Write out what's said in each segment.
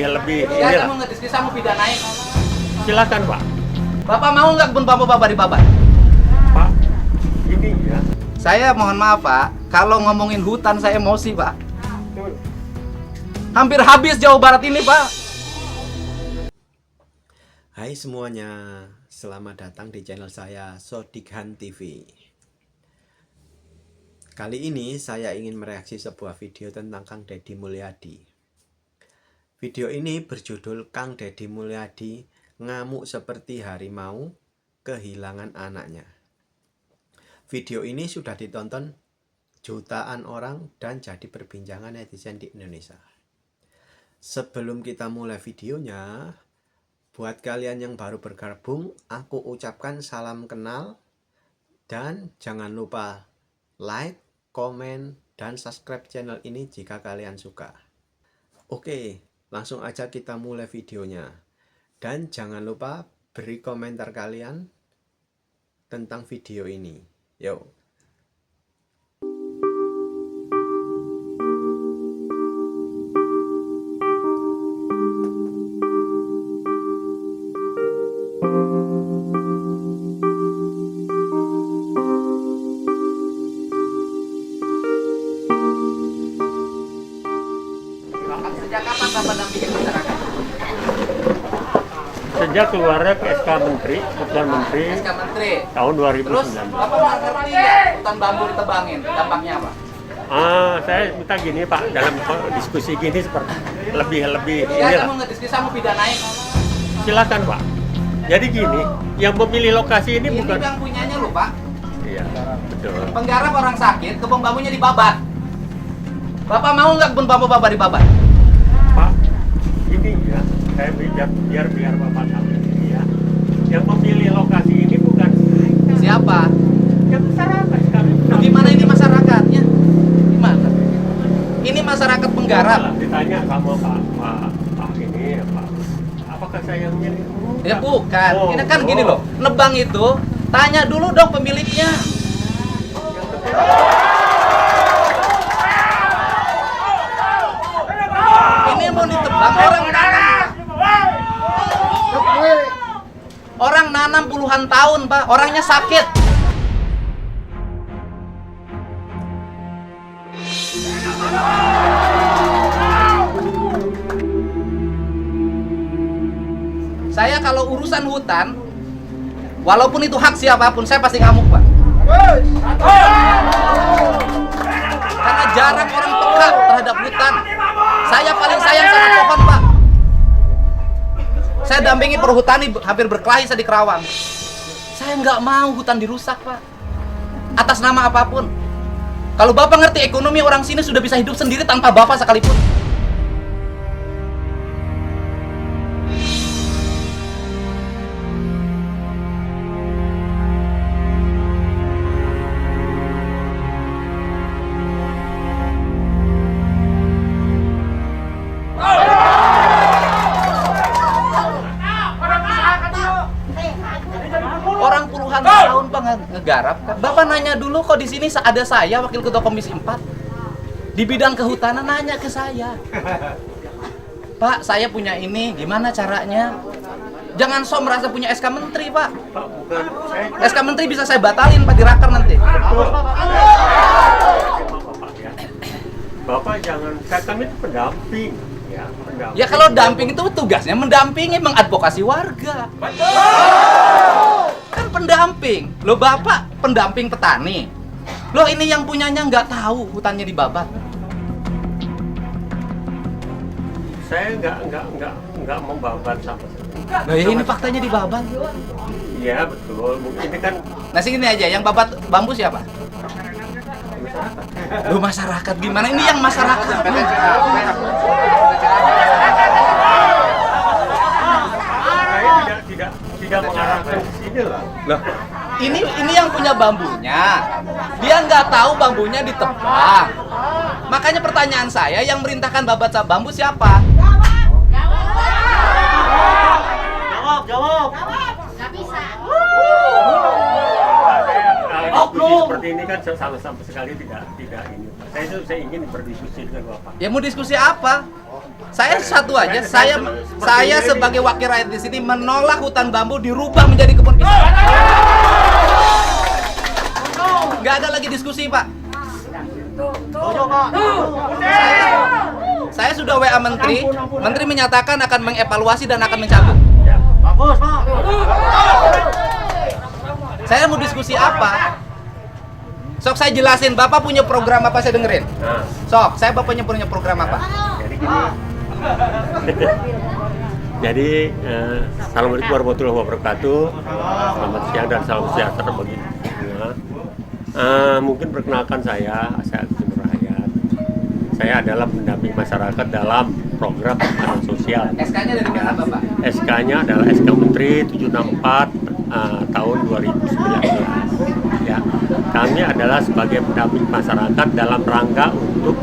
lebih Saya mau ngediskusi sama pidanain. silakan Pak. Bapak mau nggak kebun bambu Bapak dibabat? Pak, ini ya. Saya mohon maaf Pak, kalau ngomongin hutan saya emosi Pak. Hampir habis Jawa Barat ini Pak. Hai semuanya, selamat datang di channel saya Sodikhan TV. Kali ini saya ingin mereaksi sebuah video tentang Kang Deddy Mulyadi. Video ini berjudul Kang Deddy Mulyadi ngamuk seperti harimau kehilangan anaknya. Video ini sudah ditonton jutaan orang dan jadi perbincangan netizen di Indonesia. Sebelum kita mulai videonya, buat kalian yang baru bergabung, aku ucapkan salam kenal dan jangan lupa like, komen, dan subscribe channel ini jika kalian suka. Oke, langsung aja kita mulai videonya. Dan jangan lupa beri komentar kalian tentang video ini. Yuk. Sejak kapan Bapak dampingin masyarakat? Sejak keluarnya ke SK Menteri, Keputusan Menteri SK Menteri. tahun 2019. Terus Bapak nggak ngerti ya hutan bambu ditebangin, dampaknya apa? Saya minta gini Pak, dalam diskusi gini seperti lebih Saya inilah. mau ngediskusi sama pidanain. Silakan Pak. Jadi gini, yang memilih lokasi ini Ini bukan. yang punyanya loh Pak. Iya, betul. Penggarap orang sakit, kebun bambunya dibabat. Bapak mau nggak kebun bambu Bapak dibabat? Pak, ini ya, saya biar Bapak tahu ini ya. Yang memilih lokasi ini bukan Siapa? yang masyarakat sekali. Gimana ini masyarakatnya? Gimana? Ini masyarakat penggarap. Ditanya kamu Pak ini ya Pak. Apakah saya yang milih? Ya bukan. Oh, Ini kan gini loh. Nebang itu tanya dulu dong pemiliknya. Ini mau ditebang orang nanam. Orang nanam puluhan tahun, Pak. Orangnya sakit. Saya kalau urusan hutan, walaupun itu hak siapapun, saya pasti ngamuk, Pak. Karena jarang orang peka terhadap hutan. Saya paling sayang sama pohon, Pak. Saya dampingi perhutani hampir berkelahi saya di Kerawang. Saya nggak mau hutan dirusak, Pak. Atas nama apapun. Kalau Bapak ngerti ekonomi orang sini sudah bisa hidup sendiri tanpa Bapak sekalipun. Orang puluhan tahun Pak ngegarap. Bapak nanya dulu kok di sini ada saya Wakil Ketua Komisi 4 di bidang kehutanan, nanya ke saya. Pak, saya punya ini, gimana caranya? Jangan sok merasa punya SK Menteri, Pak. Pak, bukan saya. SK Menteri bisa saya batalin Pak di raker nanti. Betul. Bapak ya. Bapak jangan, kami itu pendamping ya, pendamping. Ya kalau damping itu tugasnya mendampingi, mengadvokasi warga. Kan pendamping. Loh Bapak pendamping petani. Loh ini yang punyanya nggak tahu hutannya dibabat. Saya nggak membabat sama sekali. Nah ya ini faktanya dibabat. Iya betul. Mungkin ini kan Nah segini aja, yang babat bambu siapa? masyarakat. Loh masyarakat gimana? Ini yang masyarakat. Saya tidak mengarahkan ke sini lah. Loh, ini yang punya bambunya. Dia nggak tahu bambunya ditebang. Makanya pertanyaan saya, yang merintahkan babat bambu siapa? Jawab. Nggak bisa. Diskusi seperti ini kan sampai sekali tidak ini. Saya ingin berdiskusi dengan Bapak. Ya mau diskusi apa? Saya satu aja, saya sebagai wakil rakyat di sini menolak hutan bambu dirubah menjadi kebun pisang. Nggak ada lagi diskusi, Pak. Saya sudah WA Menteri menyatakan akan mengevaluasi dan akan mencabut. Bagus, Pak. Saya mau diskusi apa? Sok saya jelasin, Bapak punya program apa, saya dengerin. Sok, Bapaknya punya program apa? Jadi gini. Jadi, assalamualaikum warahmatullahi wabarakatuh. Selamat siang dan salam sejahtera bagi semua. Mungkin perkenalkan saya Agus Rahayat. Saya adalah pendamping masyarakat dalam program perhutanan sosial. SK-nya dari mana, Bapak? SK-nya adalah SK Menteri 764 tahun 2019. Ya, kami adalah sebagai pendamping masyarakat dalam rangka untuk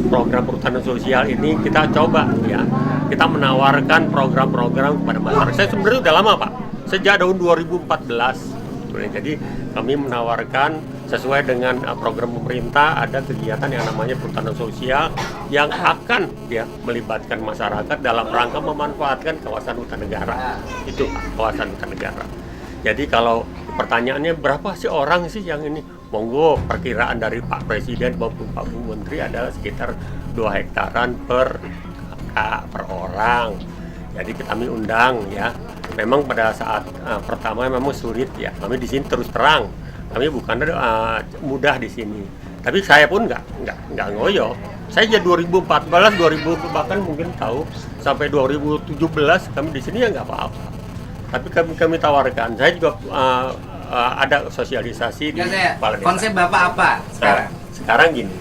program perhutanan sosial ini kita coba ya. Kita menawarkan program-program kepada masyarakat. Saya sebenarnya udah lama, Pak. Sejak tahun 2014. Jadi kami menawarkan sesuai dengan program pemerintah ada kegiatan yang namanya perhutanan sosial yang akan ya melibatkan masyarakat dalam rangka memanfaatkan kawasan hutan negara. Itu kawasan hutan negara. Jadi kalau pertanyaannya berapa sih orang sih yang ini? Monggo, perkiraan dari Pak Presiden maupun Pak Bu Menteri adalah sekitar 2 hektaran per kakak, per orang. Jadi kami undang ya. Memang pada saat pertama memang sulit ya. Kami di sini terus terang. Kami bukan mudah di sini. Tapi saya pun nggak ngoyo. Saya jadi 2014, 2000 bahkan mungkin tahu sampai 2017 kami di sini ya nggak apa-apa. Tapi kami tawarkan. Saya juga ada sosialisasi di kepala desa. Konsep Bapak apa sekarang? Sekarang gini.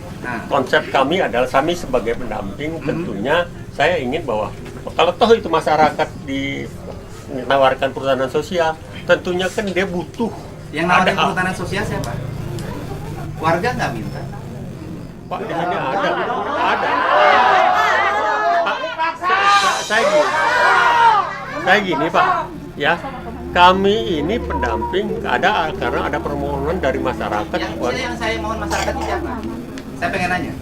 Konsep kami adalah kami sebagai pendamping tentunya saya ingin bahwa kalau toh itu masyarakat dinawarkan perhutanan sosial, tentunya kan dia butuh. Yang nawarin perhutanan sosial siapa? Warga nggak minta? Pak, di sini ada. Pak, saya gini Pak, ya kami ini pendamping karena ada permohonan dari masyarakat. Yang saya mohon masyarakat ini siapa? Saya pengen nanya.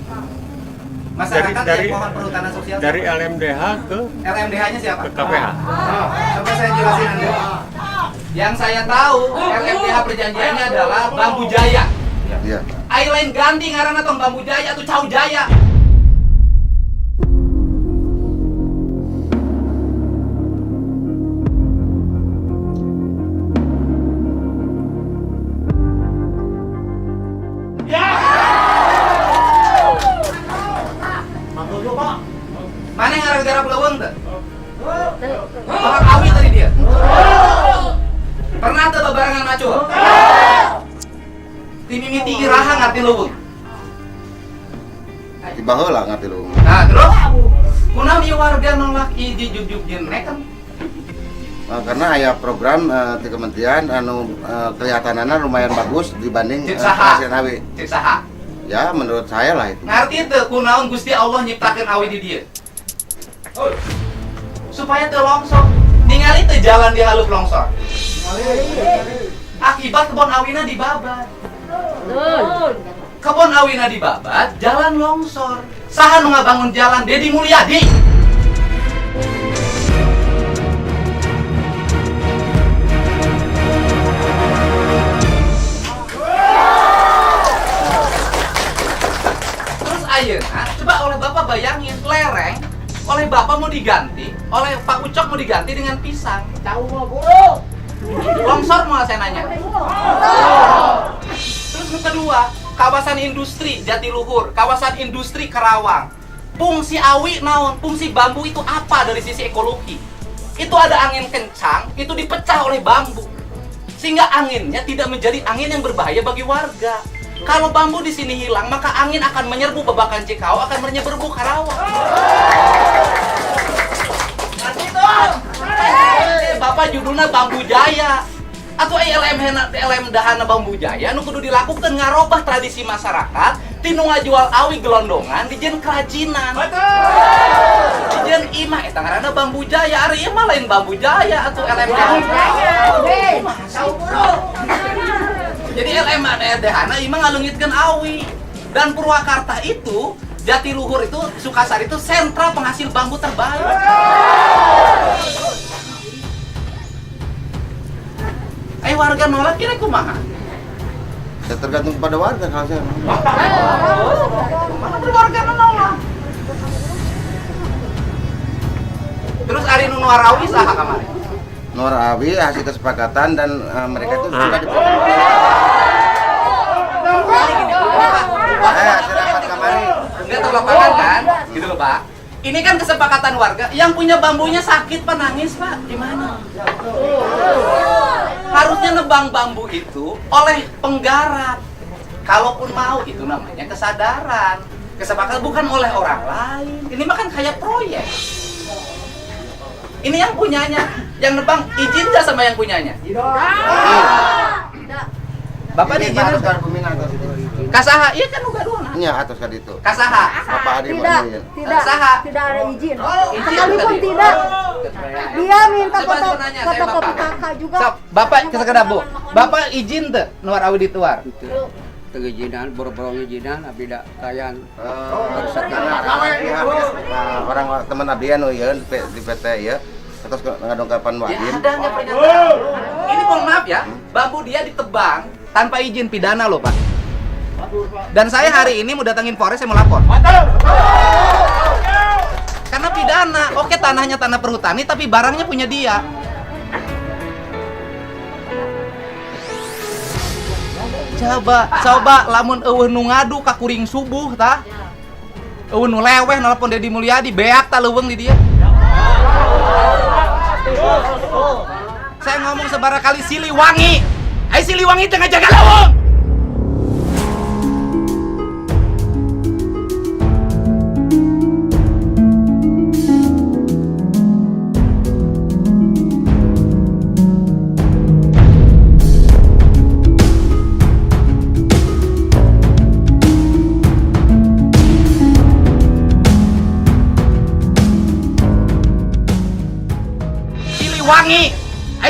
Masyarakat yang mohon perhutanan sosial dari siapa? LMDH ke LMDH-nya siapa? ke KPH. Coba saya jelasin Anda. Yang saya tahu LMDH perjanjiannya adalah Bambu Jaya. Iya. Ailain ganti ngaranna tong Bambu Jaya atau Cau Jaya. Mana yang ngarang garap leweng tuh? Orang awi tadi dia. Pernah tuh babarangan maco? Timimiti iraha ngerti leweng. Tiba heula ngerti lu. Nah terus, kunaon ieu warga nolak iji jujuk jenek kan? Karena aya program di kementerian kelihatanana lumayan bagus dibanding Cek saha? hasil awi. Cek saha? Ya menurut saya lah itu. Ngerti teu kunaon Gusti Allah nyiptakeun awi di dieu? Supaya teu longsor. Ningali teu jalan di haleup longsor. Akibat kebon awina dibabat. Kebon awina dibabat, jalan longsor. Saha nu ngabangun jalan? Dedi Mulyadi. Terus ayeuna, coba oleh Bapak bayangin lereng oleh Bapak mau diganti, oleh Pak Ucok mau diganti dengan pisang. Longsor mau saya nanya. Terus yang kedua, kawasan industri Jatiluhur, kawasan industri Karawang. Fungsi awi naon? Fungsi bambu itu apa dari sisi ekologi? Itu ada angin kencang, itu dipecah oleh bambu. Sehingga anginnya tidak menjadi angin yang berbahaya bagi warga. Kalau bambu di sini hilang, maka angin akan menyerbu Babakan Cikau, akan menyerbu Karawang. Bapak judulnya Bambu Jaya atau LM dahana Bambu Jaya nu kudu dilakukan ngarobah tradisi masyarakat tinu ngajual awi gelondongan dijieun kerajinan. Dijieun imah eta ngaranna Bambu Jaya, ari ieu mah lain Bambu Jaya atau LM dahana. Jadi LM dahana imah ngalungitkeun awi. Dan Purwakarta itu Jatiluhur itu, Sukasari itu sentra penghasil bambu terbaik. Warga nolak kira kumaha? Ya tergantung pada warga kalau saya. Mana warga nolak? Terus Ari nu Nuarawi saha kamari? Nuarawi hasil kesepakatan dan mereka itu sudah hasil rapat kamari. Enggak tahu lapangan kan? Gitu loh, Pak. Ini kan kesepakatan warga. Yang punya bambunya sakit, Pak, nangis, Pak. Gimana? Harusnya nebang bambu itu oleh penggarap. Kalaupun mau, itu namanya kesadaran. Kesepakatan bukan oleh orang lain. Ini mah kan kayak proyek. Ini yang punyanya. Yang nebang izin nggak sama yang punyanya? Bapak Ini diizinin? harus kan pembina atas itu. Kasaha, iya kan udah dua. Iya atas kan itu. Kasaha. Bapak Adi Tidak, Muhammad. tidak, Saha. tidak ada izin. Izin Sekalipun tadi. tidak. Dia minta Coba saya nanya, saya fotokopi Bapak. kakak juga. Sob, Bapak sekedar Bu. Bapak izin tuh Nuarawi dituar. Kegijinan, boro-boro ngijinan, abdi da kayan. Karena orang teman abdi anu ya di PT ya. Terus ngadongkapan Ya Wadin. ada nggak pernyataan. Ini mohon maaf ya, bambu dia ditebang tanpa izin, pidana loh Pak. Dan saya hari ini mau datangin Polres, saya mau lapor. Karena pidana, oke tanahnya tanah perhutani, tapi barangnya punya dia. Coba lamun eueuh nu ngadu ka kuring subuh tah. Eueuh nu leweh nelpon Deddy Mulyadi, beak tah leuweung di dia. Saya ngomong sebarang kali Siliwangi. Siliwangi tengah jaga lawang.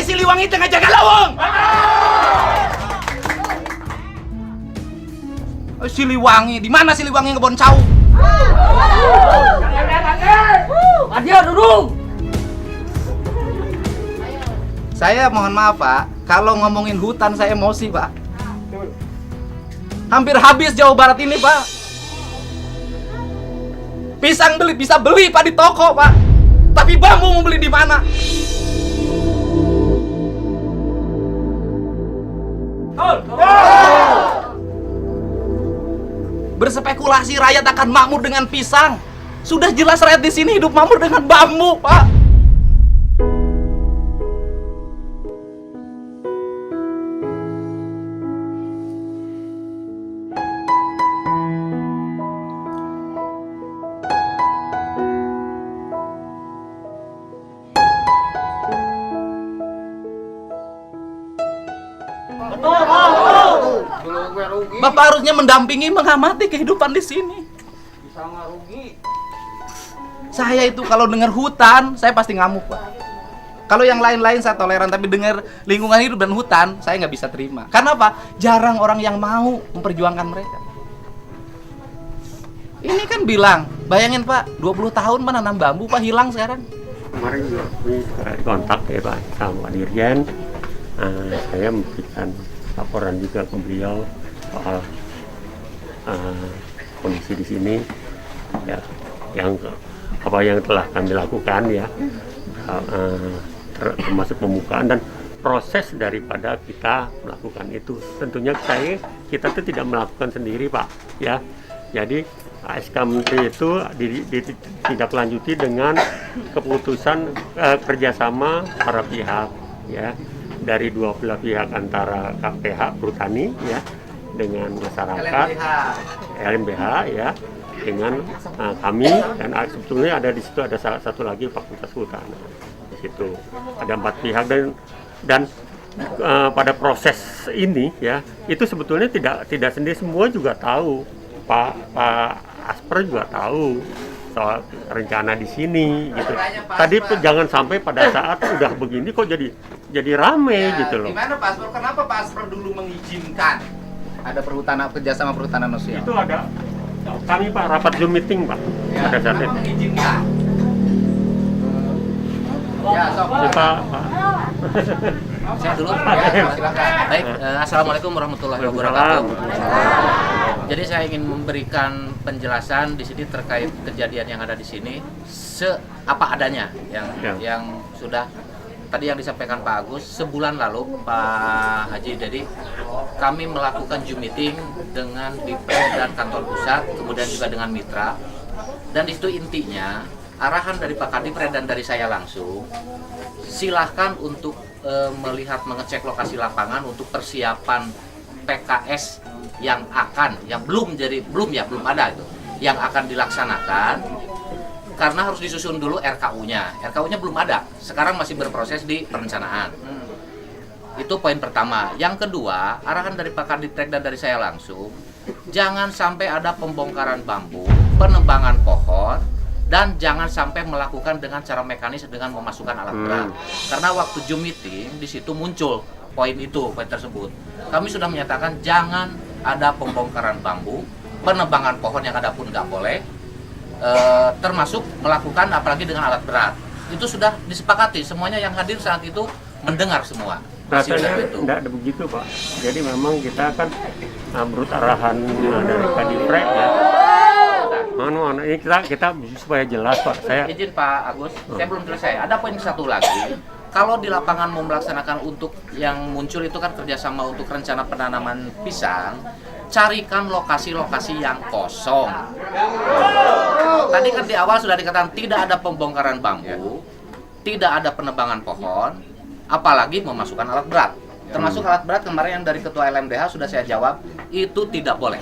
Siliwangi tengah jaga lawang. Siliwangi, di mana Siliwangi ngebon cau? Adio duduk. Saya mohon maaf Pak, kalau ngomongin hutan saya emosi Pak. Hampir habis Jawa Barat ini Pak. Pisang bisa beli Pak di toko Pak. Tapi bambu mau beli di mana? Berspekulasi rakyat akan makmur dengan pisang. Sudah jelas rakyat di sini hidup makmur dengan bambu, Pak. Bapak harusnya mendampingi, mengamati kehidupan di sini. Saya itu kalau dengar hutan, saya pasti ngamuk, Pak. Kalau yang lain-lain saya toleran, tapi dengar lingkungan hidup dan hutan, saya nggak bisa terima. Karena apa? Jarang orang yang mau memperjuangkan mereka. Ini kan bilang, bayangin Pak, 20 tahun menanam bambu, Pak, hilang sekarang. Kemarin juga kontak ya Pak sama Dirjen. Saya memberikan laporan juga ke beliau soal kondisi di sini, ya, yang apa yang telah kami lakukan ya, termasuk pembukaan dan proses daripada kita melakukan itu. Tentunya kita itu tidak melakukan sendiri Pak, ya. Jadi ASK Menteri itu ditindaklanjuti dengan keputusan kerjasama para pihak, ya, dari dua belah pihak antara KPH Perhutani ya dengan masyarakat, LMBH ya dengan kami, dan sebetulnya ada di situ ada salah satu lagi Fakultas Kehutanan. Di situ ada 4 pihak dan pada proses ini ya itu sebetulnya tidak sendiri, semua juga tahu. Pak Asper juga tahu soal rencana di sini gitu. Tadi jangan sampai pada saat udah begini kok jadi rame ya, gitu loh. Gimana Pak Asper? Kenapa Pak Asper dulu mengizinkan ada kerjasama perhutanan sosial? Itu ada Kami Pak rapat Zoom meeting Pak pada saat itu. Mengizinkan. Ya, sok. Ya, Pak. Saya dulu ya, silakan. Baik, assalamualaikum warahmatullahi wabarakatuh. Jadi saya ingin memberikan penjelasan di sini terkait kejadian yang ada di sini apa adanya yang sudah tadi yang disampaikan Pak Agus sebulan lalu Pak Haji. Jadi kami melakukan Zoom meeting dengan Dipre dan kantor pusat, kemudian juga dengan mitra. Dan di situ intinya arahan dari Pak Kadipre dan dari saya langsung, silahkan untuk melihat mengecek lokasi lapangan untuk persiapan PKS yang belum ada itu yang akan dilaksanakan, karena harus disusun dulu RKU-nya. RKU-nya belum ada, sekarang masih berproses di perencanaan. Itu poin pertama. Yang kedua, arahan dari Pak Kadipre dan dari saya langsung, jangan sampai ada pembongkaran bambu, penebangan pohon, dan jangan sampai melakukan dengan cara mekanis dengan memasukkan alat berat. Karena waktu Zoom meeting di situ muncul poin tersebut. Kami sudah menyatakan jangan ada pembongkaran bambu, penebangan pohon yang ada pun nggak boleh, termasuk melakukan apalagi dengan alat berat. Itu sudah disepakati, semuanya yang hadir saat itu mendengar semua. Rasanya tidak ada begitu Pak. Jadi memang kita kan menurut arahan dari Kadipre ya. Ini kita supaya jelas Pak. Saya izin Pak Agus, saya belum selesai. Ada poin satu lagi. Kalau di lapangan mau melaksanakan untuk yang muncul itu kan kerjasama untuk rencana penanaman pisang, carikan lokasi-lokasi yang kosong. Tadi kan di awal sudah dikatakan tidak ada pembongkaran bambu, tidak ada penebangan pohon, apalagi memasukkan alat berat. Termasuk alat berat kemarin yang dari Ketua LMDH sudah saya jawab, itu tidak boleh.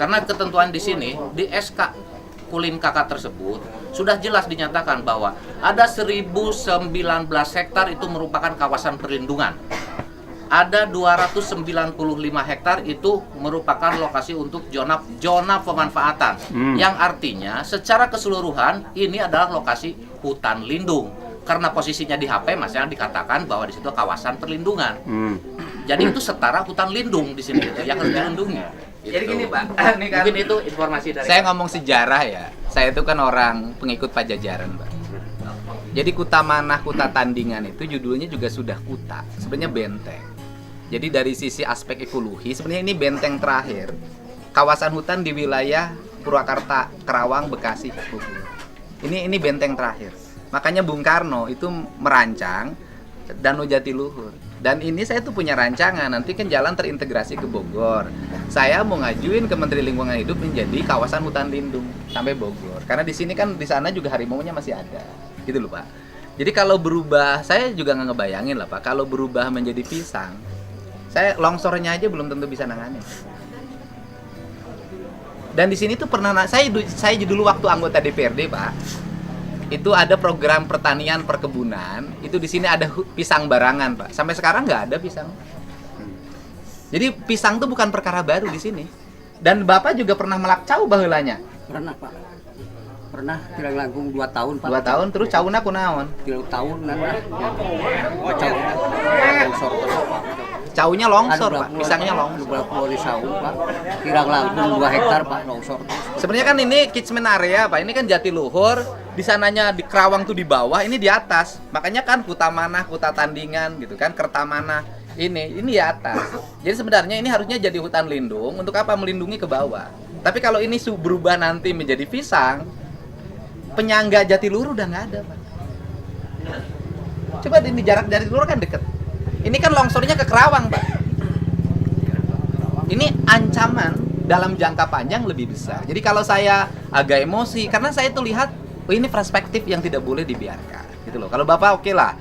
Karena ketentuan di sini, di SK Kulin KK tersebut, sudah jelas dinyatakan bahwa ada 1019 hektar itu merupakan kawasan perlindungan. Ada 295 hektar itu merupakan lokasi untuk zona pemanfaatan. Yang artinya secara keseluruhan ini adalah lokasi hutan lindung. Karena posisinya di HP, masanya dikatakan bahwa di situ kawasan perlindungan. Jadi itu setara hutan lindung di sini yang harus dilindungi. Gitu. Jadi gini Pak, ini kan mungkin itu informasi dari saya ngomong sejarah ya. Saya itu kan orang pengikut Pajajaran, Pak. Jadi Kuta Manah, Kuta Tandingan itu judulnya juga sudah kuta, sebenarnya benteng. Jadi dari sisi aspek ekologi, sebenarnya ini benteng terakhir kawasan hutan di wilayah Purwakarta, Kerawang, Bekasi, Bogor. Ini benteng terakhir. Makanya Bung Karno itu merancang Danau Jatiluhur. Dan ini saya tuh punya rancangan, nanti kan jalan terintegrasi ke Bogor. Saya mau ngajuin ke Menteri Lingkungan Hidup menjadi kawasan hutan lindung sampai Bogor. Karena di sini kan di sana juga harimaunya masih ada. Gitu loh, Pak. Jadi kalau berubah, saya juga nggak ngebayangin lah, Pak. Kalau berubah menjadi pisang, saya longsornya aja belum tentu bisa nanganin. Dan di sini tuh pernah saya dulu waktu anggota DPRD, Pak. Itu ada program pertanian perkebunan, itu di sini ada pisang barangan, Pak. Sampai sekarang nggak ada pisang. Jadi pisang tuh bukan perkara baru di sini. Dan Bapak juga pernah melakcau baheulanya. Pernah Pak. Pernah kira langkung 2 tahun Pak. 2 tahun terus cauna kunaon? 3 tahun longsor. Caunya longsor, Pak. Pisangnya longsor. Di saung Pak. Kira langkung 2 hektar Pak longsor. Sebenarnya kan ini catchment area, Pak. Ini kan Jatiluhur, di sananya di Kerawang tuh di bawah, ini di atas. Makanya kan Kuta Manah, Kuta Tandingan gitu kan, Kertamanah. Ini di atas. Jadi sebenarnya ini harusnya jadi hutan lindung untuk apa? Melindungi ke bawah. Tapi kalau ini berubah nanti menjadi pisang, penyangga Jatiluhur udah nggak ada, Pak. Coba ini jarak Jatiluhur kan deket. Ini kan longsornya ke Kerawang, Pak. Ini ancaman dalam jangka panjang lebih besar. Jadi kalau saya agak emosi, karena saya tuh lihat, oh ini perspektif yang tidak boleh dibiarkan, gitu loh. Kalau Bapak oke lah,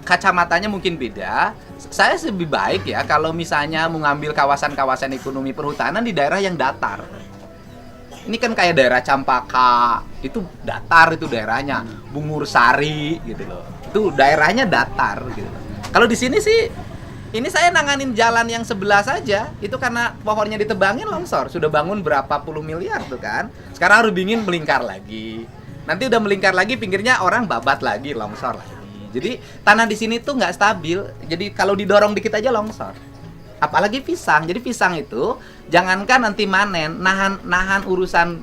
kacamatanya mungkin beda. Saya lebih baik ya kalau misalnya mengambil kawasan-kawasan ekonomi perhutanan di daerah yang datar. Ini kan kayak daerah Campaka, itu datar itu daerahnya. Bungur Sari gitu loh. Itu daerahnya datar gitu. Kalau di sini sih ini saya nanganin jalan yang sebelah saja, itu karena pohonnya ditebangin longsor. Sudah bangun berapa puluh miliar tuh kan. Sekarang harus dingin melingkar lagi. Nanti udah melingkar lagi, pinggirnya orang babat lagi, longsor lagi. Jadi tanah di sini tuh nggak stabil. Jadi kalau didorong dikit aja longsor. Apalagi pisang. Jadi pisang itu jangankan nanti manen, nahan urusan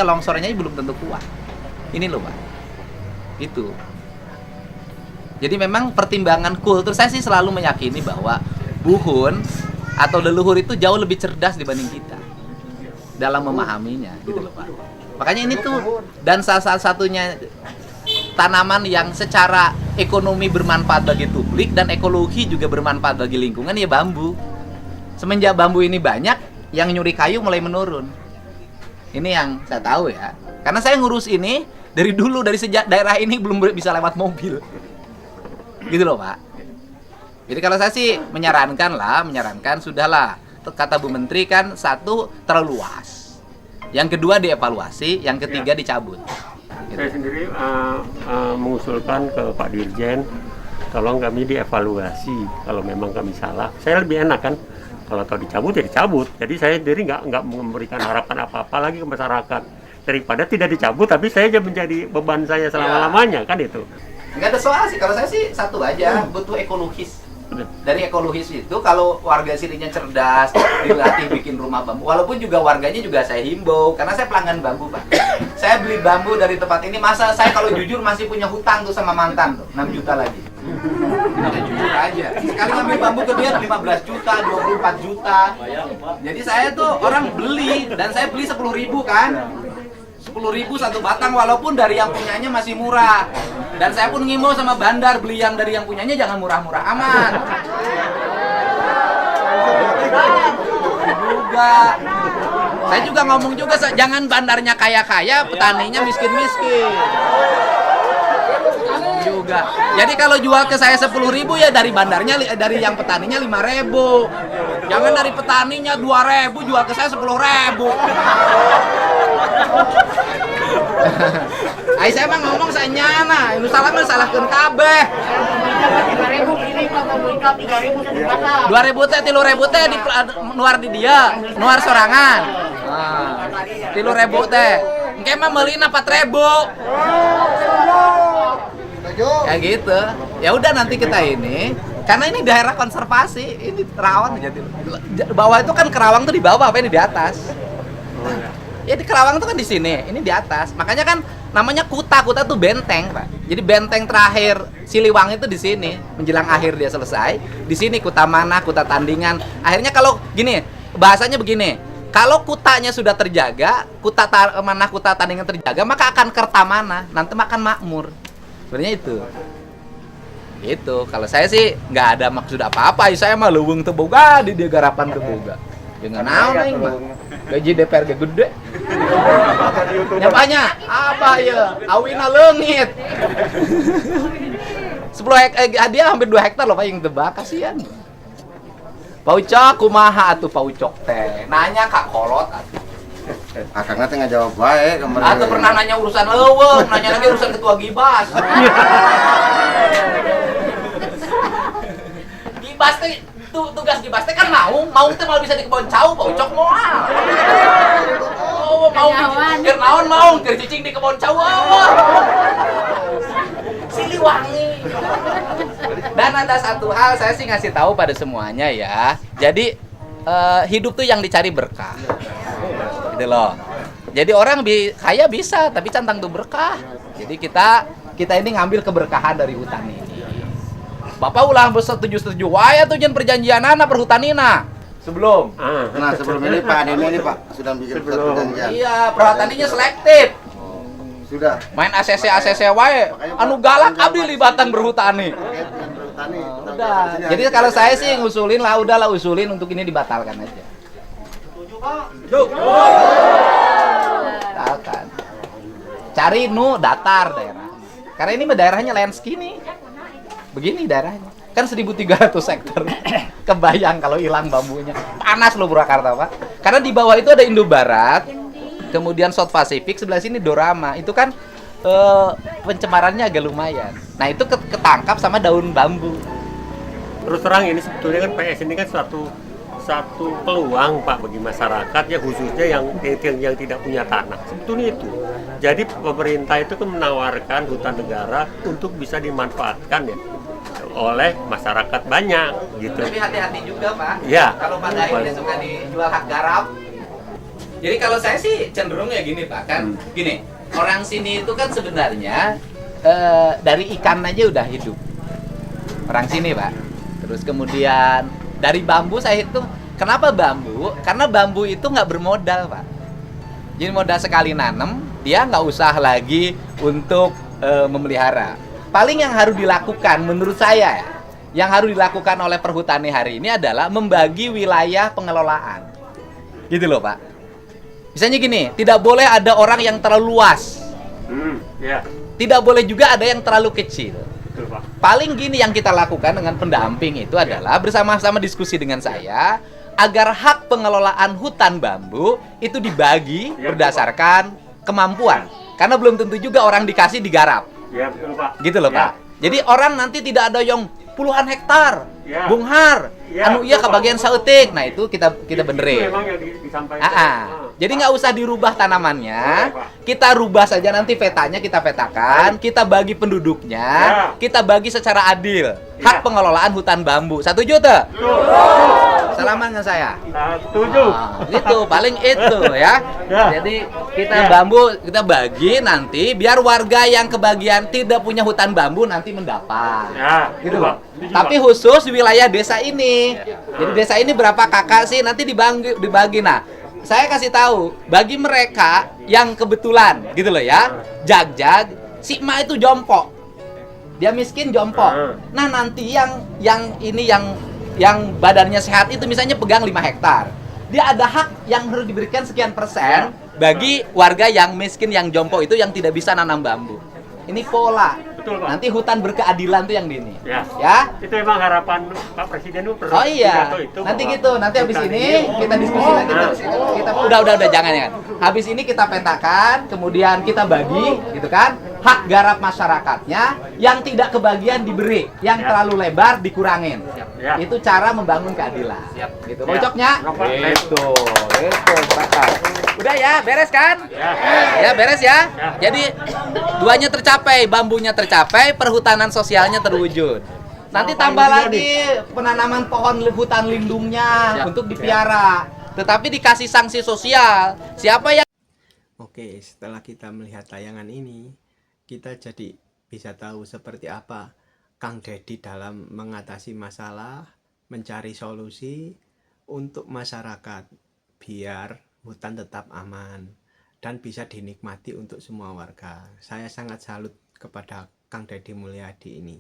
longsornya belum tentu kuat. Ini loh Pak. Itu. Jadi memang pertimbangan kultur, saya sih selalu meyakini bahwa buhun atau leluhur itu jauh lebih cerdas dibanding kita dalam memahaminya, gitu loh Pak. Makanya ini tuh, dan salah satunya tanaman yang secara ekonomi bermanfaat bagi publik dan ekologi juga bermanfaat bagi lingkungan ya bambu. Semenjak bambu ini banyak, yang nyuri kayu mulai menurun. Ini yang saya tahu ya. Karena saya ngurus ini dari dulu, dari sejak daerah ini belum bisa lewat mobil. Gitu loh Pak. Jadi kalau saya sih menyarankan sudahlah. Kata Bu Menteri kan, satu terlalu luas. Yang kedua dievaluasi, yang ketiga dicabut. Gitu. Saya sendiri mengusulkan ke Pak Dirjen, tolong kami dievaluasi kalau memang kami salah. Saya lebih enak kan, kalau tahu dicabut ya dicabut. Jadi saya sendiri nggak memberikan harapan apa-apa lagi ke masyarakat. Daripada tidak dicabut, tapi saya aja menjadi beban saya selama-lamanya, kan itu. Nggak ada soal sih, kalau saya sih satu aja, butuh ekologis. Dari ekologis itu, kalau warga sininya cerdas, dilatih bikin rumah bambu. Walaupun juga warganya juga saya himbau, karena saya pelanggan bambu Pak. Saya beli bambu dari tempat ini, masa saya kalau jujur masih punya hutang tuh sama mantan tuh, 6 juta lagi. Udah jujur aja. Sekali ngambil bambu ke dia 15 juta, 24 juta. Jadi saya tuh orang beli, dan saya beli 10.000 kan. 10.000 satu batang, walaupun dari yang punyanya masih murah. Dan saya pun ngimbau sama bandar, beli yang dari yang punyanya jangan murah-murah aman. Juga saya juga ngomong juga, jangan bandarnya kaya-kaya, petaninya miskin-miskin. Juga. Jadi kalau jual ke saya 10.000 ya dari bandarnya, dari yang petaninya 5.000. Jangan dari petaninya 2.000 jual ke saya 10.000. Ay saya mah ngomong saya nyana, nu salah mah salahkeun kabeh. 2.000 teh 3.000 teh di nuar di dia, nuar sorangan. Nah, 3.000 teh. Engke mah meulina 4.000. Ya gitu. Ya udah nanti kita ini, karena ini daerah konservasi, ini rawan jadi. Bawah itu kan Kerawang tuh di bawah, apa ini di atas. Ya di Kerawang tuh kan di sini, ini di atas. Makanya kan namanya kuta tuh benteng, Pak. Jadi benteng terakhir Siliwangi itu di sini, menjelang akhir dia selesai. Di sini Kuta Manah, Kuta Tandingan. Akhirnya kalau gini, bahasanya begini. Kalau kutanya sudah terjaga, Kuta Manah, Kuta Tandingan terjaga, maka akan Kertamana, nanti makan makmur. Sebenarnya itu. Itu. Kalau saya sih nggak ada maksud apa-apa. Saya mah leuweung teu boga di dia garapan teu boga. Jangan naon aing mah. Gaji DPR gede. Nyapanya? Apa ya? Awina leungit. 10 hadiah hampir 2 hektar loh Pak yang tebak, kasihan. Paucok kumaha atuh paucok teh? Nanya Kak Kolot atuh. Akang teh ngajawab bae kemarin. Atau pernah nanya urusan leuweung, nanya lagi urusan ketua Gibas. Gibas teh tugas Gibas teh kan mau teh malah bisa di kebon cau, paucok moal. Oh, mau keur naon mau keur cicing di kebon cau. Siliwangi. Dan ada satu hal saya sih ngasih tahu pada semuanya ya. Jadi hidup tuh yang dicari berkah. Gitu loh. Jadi orang kaya bisa, tapi cantang tuh berkah. Jadi kita ini ngambil keberkahan dari hutan ini. Bapak ulah setuju wae tuh jen perjanjian anak perhutanina. Sebelum. Nah, sebelum ini Pak Adene ini Pak sudah bikin perjanjian. Iya, perhutaninya selektif. Sudah. Main ACC wae. Anu galak abdi libatan berhutani. Udah. Jadi kalau saya sih ngusulin lah, udahlah usulin untuk ini dibatalkan aja. Batalkan. Cari datar daerah. Karena ini daerahnya landscape nih. Begini daerahnya. Kan 1.300 hektar. Kebayang kalau hilang bambunya. Panas loh Purwakarta, Pak. Karena di bawah itu ada Indo-Barat, kemudian South Pacific, sebelah sini Dorama. Itu kan pencemarannya agak lumayan. Nah, itu ketangkap sama daun bambu. Terus terang ini sebetulnya kan PS ini kan satu peluang Pak bagi masyarakat ya, khususnya yang tidak punya tanah. Sebetulnya itu. Jadi pemerintah itu kan menawarkan hutan negara untuk bisa dimanfaatkan ya oleh masyarakat banyak gitu. Tapi hati-hati juga Pak. Ya. Kalau Pak Daeng dia suka dijual hak garap. Jadi kalau saya sih cenderung ya gini Pak, kan gini, orang sini itu kan sebenarnya dari ikan aja udah hidup. Orang sini Pak. Terus kemudian dari bambu saya hitung, kenapa bambu? Karena bambu itu nggak bermodal Pak. Jadi modal sekali nanam, dia nggak usah lagi untuk memelihara. Paling yang harus dilakukan menurut saya ya, yang harus dilakukan oleh perhutani hari ini adalah membagi wilayah pengelolaan. Gitu loh Pak. Misalnya gini, tidak boleh ada orang yang terlalu luas. Ya, Tidak boleh juga ada yang terlalu kecil. betul Pak. Paling gini yang kita lakukan dengan pendamping itu adalah bersama-sama diskusi dengan saya agar hak pengelolaan hutan bambu itu dibagi berdasarkan kemampuan. Karena belum tentu juga orang dikasih digarap. Ya, betul Pak. Gitu loh Ya. Pak. Jadi orang nanti tidak ada yang puluhan hektar. Ya. Bung Har, Ya, anu iya betul, kebagian Pak. sautik. Nah, itu kita Itu benerin. memang yang disampaikan. Jadi nggak usah dirubah tanamannya, Boleh, Pak. kita rubah saja nanti petanya kita petakan, kita bagi penduduknya, Ya. kita bagi secara adil Ya. hak pengelolaan hutan bambu. Setuju tuh? Salaman dengan saya. Setuju. Gitu, paling itu ya. Ya. Jadi kita Ya. bambu kita bagi nanti biar warga yang kebagian tidak punya hutan bambu nanti mendapat. Ya, Gitu Pak. loh. Setuju, Tapi Pak. khusus di wilayah desa ini. Jadi desa ini berapa kakak sih nanti dibagi. Nah, saya kasih tahu bagi mereka yang kebetulan gitu loh ya. Jag-jag, si Ma itu jompo. Dia miskin jompo. Nah, nanti yang badannya sehat itu misalnya pegang 5 hektar. Dia ada hak yang harus diberikan sekian persen bagi warga yang miskin yang jompo itu yang tidak bisa nanam bambu. Ini pola. Betul, Pak. Nanti hutan berkeadilan tuh yang di ini. Ya. Ya. Itu emang harapan Pak Presiden itu Oh iya. pidato itu Nanti bahwa gitu. Nanti habis hutan ini kita diskusi lagi. Kita udah jangan. Habis ini kita petakan, kemudian kita bagi gitu kan. Hak garap masyarakatnya yang tidak kebagian diberi, yang Ya. terlalu lebar dikurangin. Ya. Itu cara membangun keadilan. Gitu. Ya. Bocoknya? Bapak, Gitu. Sepakat. Udah ya, beres kan? Ya. Ya, beres ya. Ya. Jadi duanya tercapai, bambunya tercapai, perhutanan sosialnya terwujud. Nanti tambah lagi penanaman pohon hutan lindungnya untuk dipiara. Tetapi dikasih sanksi sosial. Siapa yang Oke, setelah kita melihat tayangan ini, kita jadi bisa tahu seperti apa Kang Dedi dalam mengatasi masalah, mencari solusi untuk masyarakat biar hutan tetap aman dan bisa dinikmati untuk semua warga. Saya sangat salut kepada Kang Dedi Mulyadi ini.